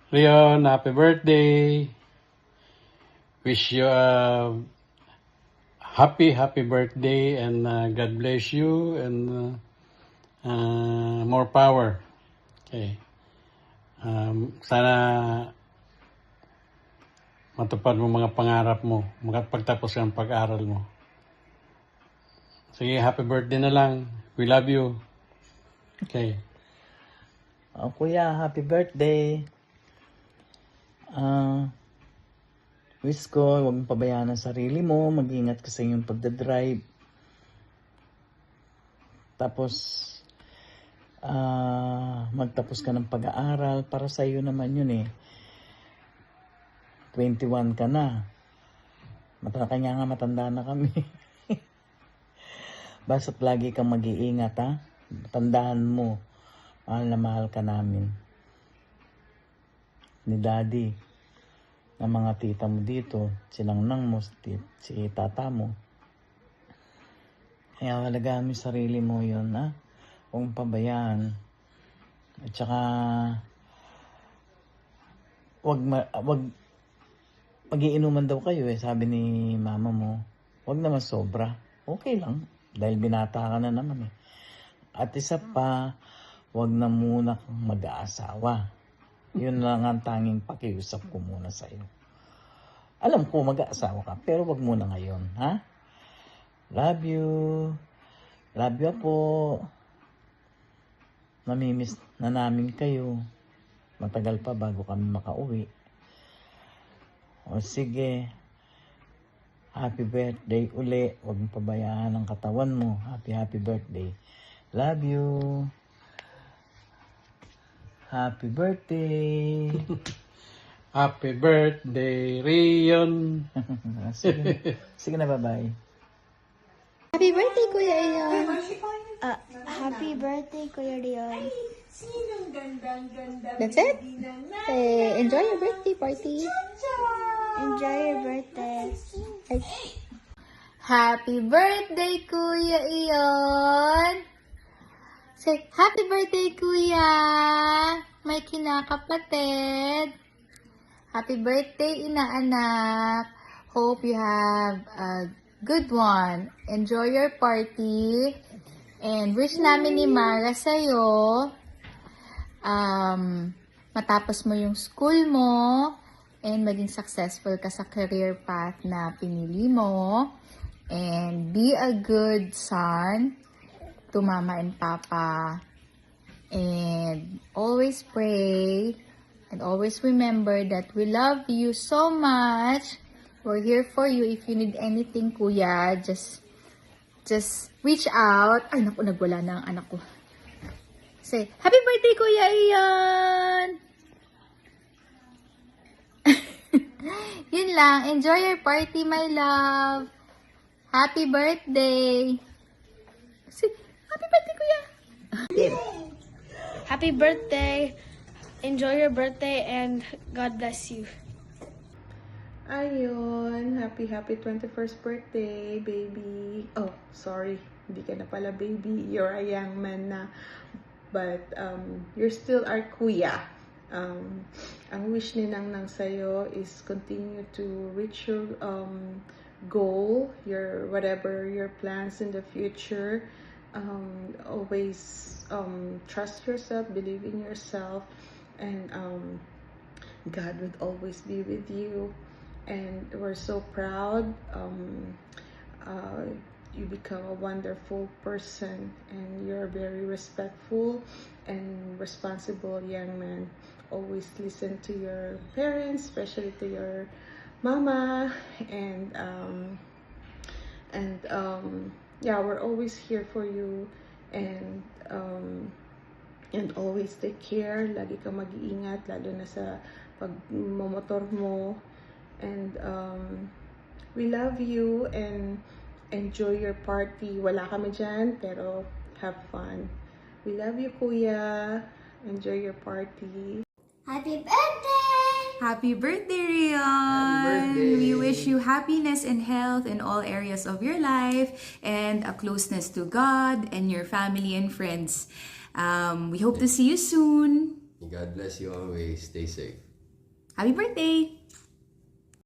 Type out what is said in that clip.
Leon, happy birthday. Wish you a happy birthday and God bless you and more power. Okay. Sana matupad mo mga pangarap mo, makapagtapos ka ng pag-aral mo. Sige, happy birthday na lang. We love you. Okay. Kuya, happy birthday. Wish ko, huwag mong pabayaan ang sarili mo. Mag-ingat ka sa iyong pagdadrive. Tapos, magtapos ka ng pag-aaral. Para sa iyo naman yun eh. 21 ka na. Kanya nga matanda na kami. Basta't lagi kang mag-iingat ha. Tandaan mo, mahal na mahal ka namin. Ni Daddy, ng mga tita mo dito, sinangnang mo, si tata mo. Kaya halagaan mo yung sarili mo yun ha. Huwag pabayaan. At saka, wag magiinuman daw kayo eh, sabi ni mama mo. Huwag naman sobra. Okay lang. Dahil binata ka na naman eh. At isa pa, huwag na muna kang mag-aasawa. Yun lang ang tanging pakiusap ko muna sa'yo. Alam ko mag-aasawa ka, pero huwag muna ngayon, ha? Love you. Love you po. Namimiss na namin kayo. Matagal pa bago kami makauwi. O sige. Happy birthday uli. Huwag mong pabayaan ang katawan mo. Happy birthday. Love you. Happy birthday. Happy birthday, Rion. Sige na, bye-bye. Happy birthday, Kuya Ian. Happy birthday, Kuya Rion. That's it? Say, enjoy your birthday party. Enjoy your birthday. Happy birthday, Kuya Ian. Say, happy birthday, Kuya. May kinakapatid. Happy birthday, inaanak. Hope you have a good one. Enjoy your party. And wish namin ni Mara sa'yo, matapos mo yung school mo and maging successful ka sa career path na pinili mo. And be a good son to Mama and Papa. And always pray and always remember that we love you so much. We're here for you. If you need anything, Kuya, just reach out. Ay, naku, nagwala na ang anak ko. Say, happy birthday, Kuya Ian! Yun lang. Enjoy your party, my love. Happy birthday. Say, happy birthday, Kuya! Happy birthday. Enjoy your birthday and God bless you. Ayun, happy 21st birthday, baby. Oh, sorry, hindi ka na pala baby. You're a young man na. But you're still our kuya. Ang wish ni Nang sa'yo is continue to reach your goal, your whatever your plans in the future. Always trust yourself, believe in yourself, and God would always be with you. And we're so proud. You become a wonderful person, and you're very respectful and responsible young man. Always listen to your parents, especially to your mama, and yeah, we're always here for you, and always take care. Lagi kang mag-iingat, lalo na sa pagmomotor mo. And we love you and enjoy your party. Wala kami dyan, pero have fun. We love you, Kuya. Enjoy your party. Happy birthday! Happy birthday, Rion! We wish you happiness and health in all areas of your life and a closeness to God and your family and friends. We hope to see you soon. God bless you always. Stay safe. Happy birthday!